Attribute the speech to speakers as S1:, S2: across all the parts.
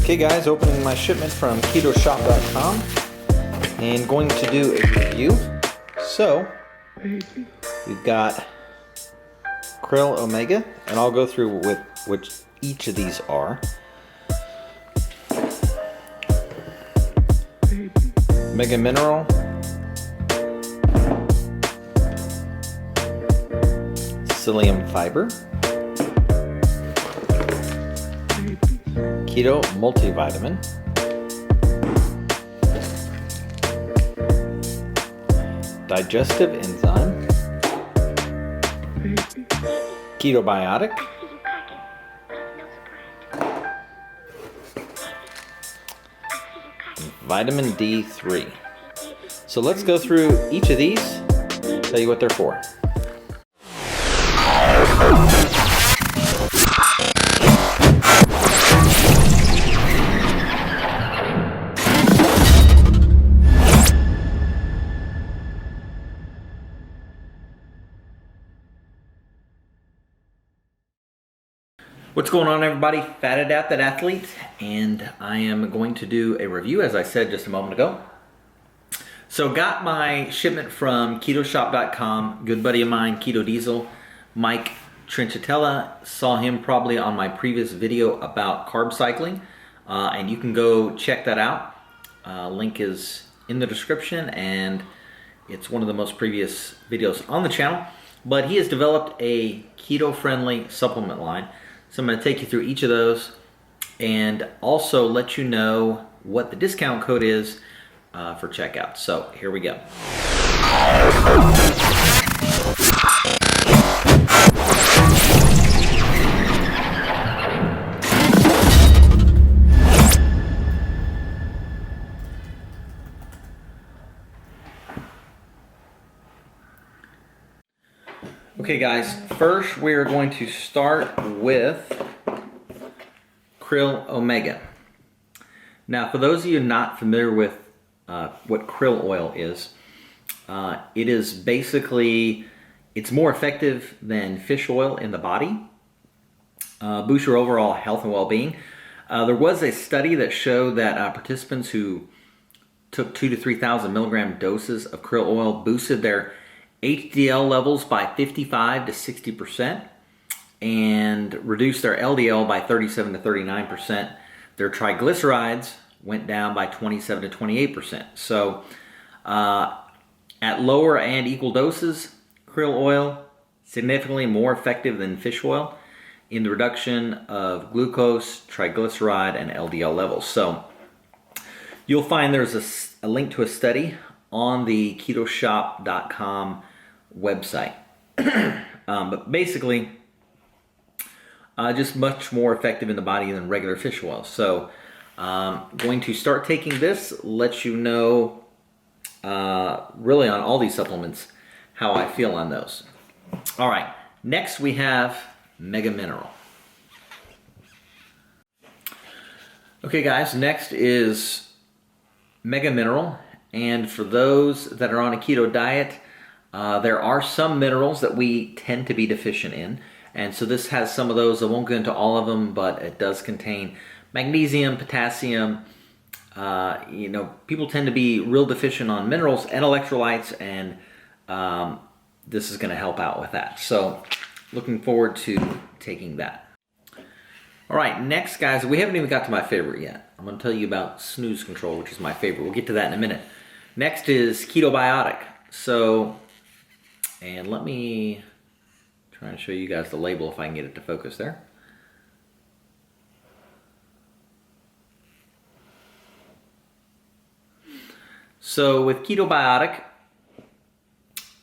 S1: Okay guys, opening my shipment from KetoShop.com and going to do a review. So, we've got Krill Omega, and I'll go through with which each of these are. Mega Mineral, Psyllium Fiber, Keto Multivitamin, Digestive Enzyme, Ketobiotic, and Vitamin D3. So let's go through each of these, tell you what they're for. What's going on, everybody? Fat Adapted Athlete, and I am going to do a review, as I said just a moment ago. So got my shipment from KetoShop.com. Good buddy of mine, Keto Diesel, Mike Trinchetella. Saw him probably on my previous video about carb cycling, and you can go check that out. Link is in the description, and it's one of the most previous videos on the channel. But he has developed a keto-friendly supplement line. So I'm going to take you through each of those and also let you know what the discount code is for checkout. So here we go. Okay guys, first we're going to start with Krill Omega. Now for those of you not familiar with what krill oil is, it is basically, it's more effective than fish oil in the body, boosts your overall health and well-being. There was a study that showed that participants who took 2,000 to 3,000 milligram doses of krill oil boosted their HDL levels by 55 to 60% and reduced their LDL by 37 to 39%. Their triglycerides went down by 27 to 28%. So at lower and equal doses, krill oil significantly more effective than fish oil in the reduction of glucose, triglyceride, and LDL levels. So you'll find there's a link to a study on the KetoShop.com website. But basically, just much more effective in the body than regular fish oil. So going to start taking this, let you know really on all these supplements how I feel on those. All right, next we have Mega Mineral. Okay guys, next is Mega Mineral. And for those that are on a keto diet, there are some minerals that we tend to be deficient in. And so this has some of those. I won't go into all of them, but it does contain magnesium, potassium. People tend to be real deficient on minerals and electrolytes, and this is going to help out with that. So looking forward to taking that. All right, next guys, we haven't even got to my favorite yet. I'm going to tell you about snooze control, which is my favorite. We'll get to that in a minute. Next is Ketobiotic. So, and let me try and show you guys the label if I can get it to focus there. So with Ketobiotic,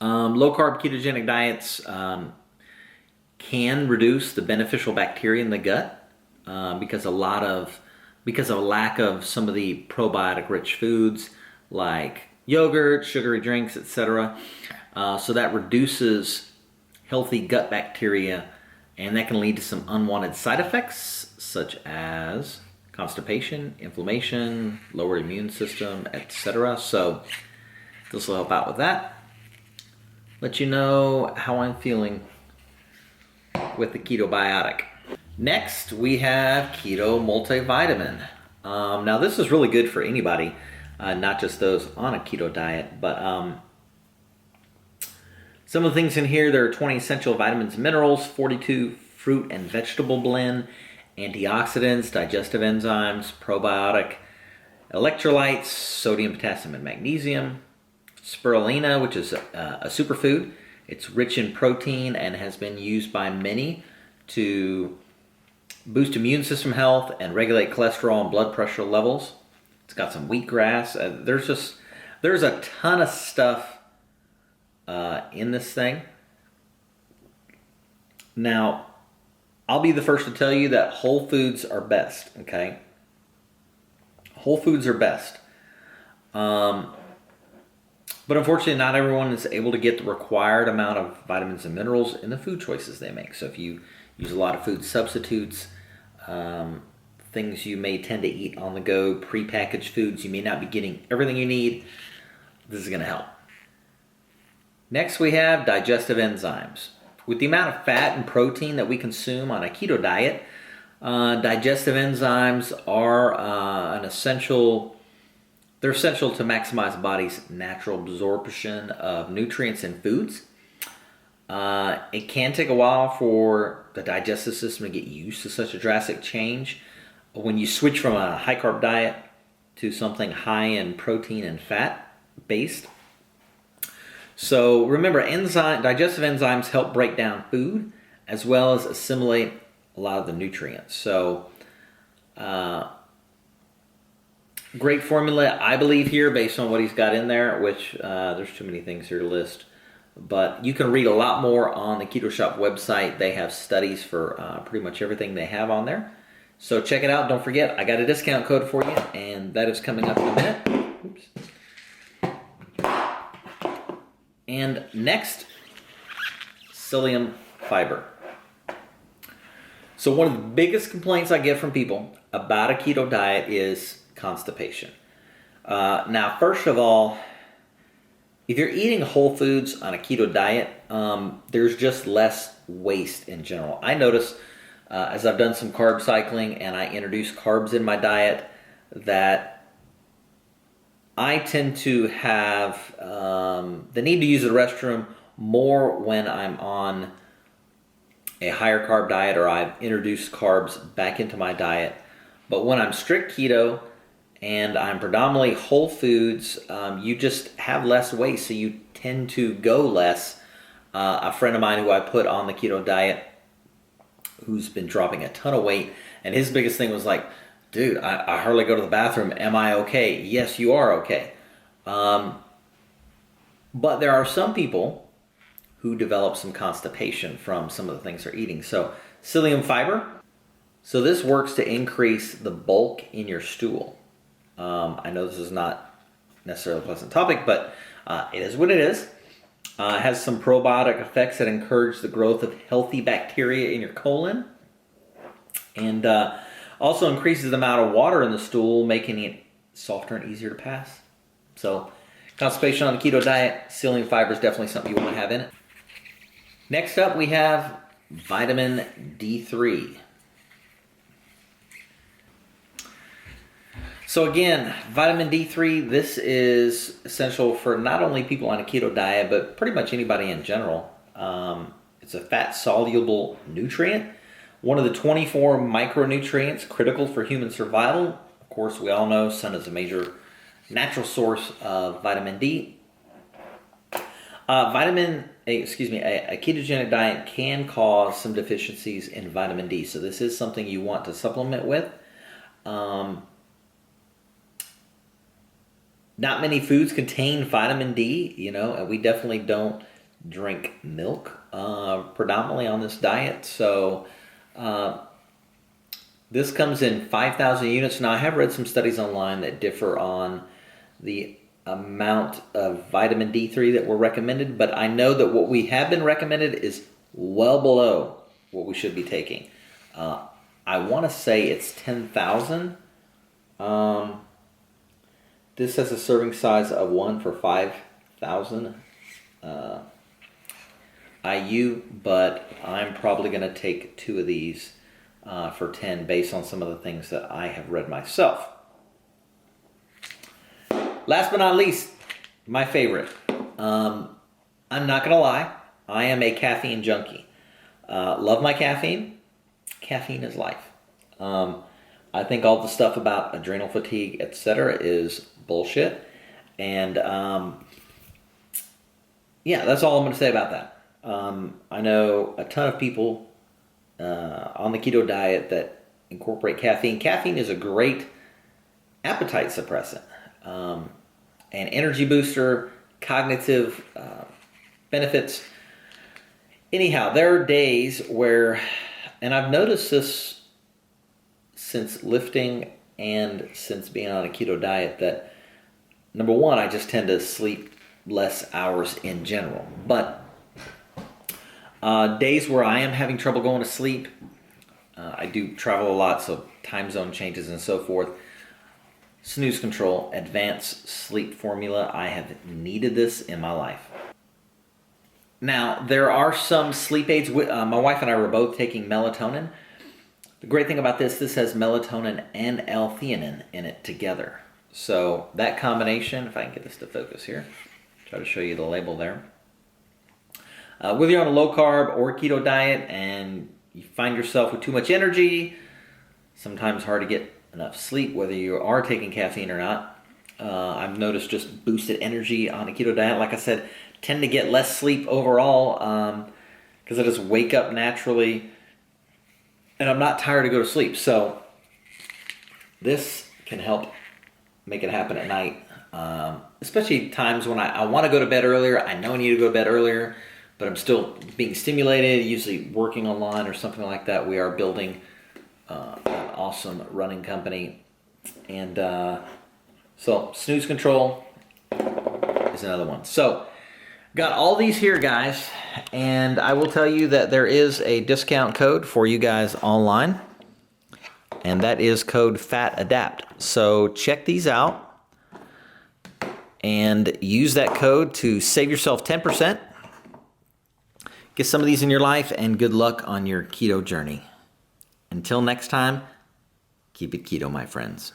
S1: low carb ketogenic diets can reduce the beneficial bacteria in the gut because of a lack of some of the probiotic rich foods like yogurt, sugary drinks, etc. So that reduces healthy gut bacteria, and that can lead to some unwanted side effects such as constipation, inflammation, lower immune system, etc. So this will help out with that. Let you know how I'm feeling with the Ketobiotic. Next, we have Keto Multivitamin. Now this is really good for anybody, not just those on a keto diet, but some of the things in here, there are 20 essential vitamins and minerals, 42 fruit and vegetable blend, antioxidants, digestive enzymes, probiotic, electrolytes, sodium, potassium, and magnesium, spirulina, which is a superfood. It's rich in protein and has been used by many to boost immune system health and regulate cholesterol and blood pressure levels. It's got some wheatgrass. There's a ton of stuff in this thing. Now, I'll be the first to tell you that whole foods are best, okay? Whole foods are best. But unfortunately, not everyone is able to get the required amount of vitamins and minerals in the food choices they make. So if you use a lot of food substitutes, things you may tend to eat on the go, prepackaged foods, you may not be getting everything you need. This is going to help. Next, we have digestive enzymes. With the amount of fat and protein that we consume on a keto diet, digestive enzymes are essential. They're essential to maximize the body's natural absorption of nutrients in foods. It can take a while for the digestive system to get used to such a drastic change. When you switch from a high-carb diet to something high in protein and fat based. So remember, digestive enzymes help break down food as well as assimilate a lot of the nutrients. So great formula, I believe, here based on what he's got in there, which there's too many things here to list. But you can read a lot more on the Keto Shop website. They have studies for pretty much everything they have on there. So check it out. Don't forget, I got a discount code for you, and that is coming up in a minute. Oops. And next, Psyllium Fiber. So one of the biggest complaints I get from people about a keto diet is constipation. Now, first of all, if you're eating whole foods on a keto diet, there's just less waste in general. I notice as I've done some carb cycling and I introduce carbs in my diet that I tend to have the need to use the restroom more when I'm on a higher carb diet or I've introduced carbs back into my diet. But when I'm strict keto and I'm predominantly whole foods, you just have less waste, so you tend to go less. A friend of mine who I put on the keto diet, who's been dropping a ton of weight, and his biggest thing was like, dude, I hardly go to the bathroom. Am I okay? Yes, you are okay. But there are some people who develop some constipation from some of the things they're eating. So psyllium fiber. So this works to increase the bulk in your stool. I know this is not necessarily a pleasant topic, but it is what it is. It has some probiotic effects that encourage the growth of healthy bacteria in your colon. And also increases the amount of water in the stool, making it softer and easier to pass. So constipation on the keto diet, psyllium fiber is definitely something you want to have in it. Next up, we have vitamin D3. So again, vitamin D3, this is essential for not only people on a keto diet, but pretty much anybody in general. It's a fat-soluble nutrient, one of the 24 micronutrients critical for human survival. Of course, we all know sun is a major natural source of vitamin D. A ketogenic diet can cause some deficiencies in vitamin D, so this is something you want to supplement with. Not many foods contain vitamin D, and we definitely don't drink milk predominantly on this diet. So this comes in 5,000 units. Now, I have read some studies online that differ on the amount of vitamin D3 that were recommended, but I know that what we have been recommended is well below what we should be taking. I want to say it's 10,000. This has a serving size of 1 for 5,000 IU, but I'm probably going to take 2 of these for 10 based on some of the things that I have read myself. last but not least, my favorite. I'm not gonna lie, I am a caffeine junkie. Love my caffeine. Caffeine is life. I think all the stuff about adrenal fatigue, etc., is bullshit. And yeah, that's all I'm going to say about that. I know a ton of people on the keto diet that incorporate caffeine. Caffeine is a great appetite suppressant, an energy booster, cognitive benefits. Anyhow, there are days where, and I've noticed this since lifting and since being on a keto diet, that number one, I just tend to sleep less hours in general. But days where I am having trouble going to sleep, I do travel a lot, so time zone changes and so forth. Snooze Control Advanced Sleep Formula. I have needed this in my life. Now, there are some sleep aids. My wife and I were both taking melatonin. The great thing about this has melatonin and L-theanine in it together. So that combination, if I can get this to focus here, try to show you the label there. Whether you're on a low carb or keto diet and you find yourself with too much energy, sometimes hard to get enough sleep, whether you are taking caffeine or not. I've noticed just boosted energy on a keto diet. Like I said, tend to get less sleep overall because I just wake up naturally and I'm not tired to go to sleep. So this can help make it happen at night, especially times when I want to go to bed earlier. I know I need to go to bed earlier, but I'm still being stimulated, usually working online or something like that. We are building an awesome running company. And so Snooze Control is another one. So got all these here, guys, and I will tell you that there is a discount code for you guys online, and that is code FATADAPT. So check these out and use that code to save yourself 10%. Get some of these in your life, and good luck on your keto journey. Until next time, keep it keto, my friends.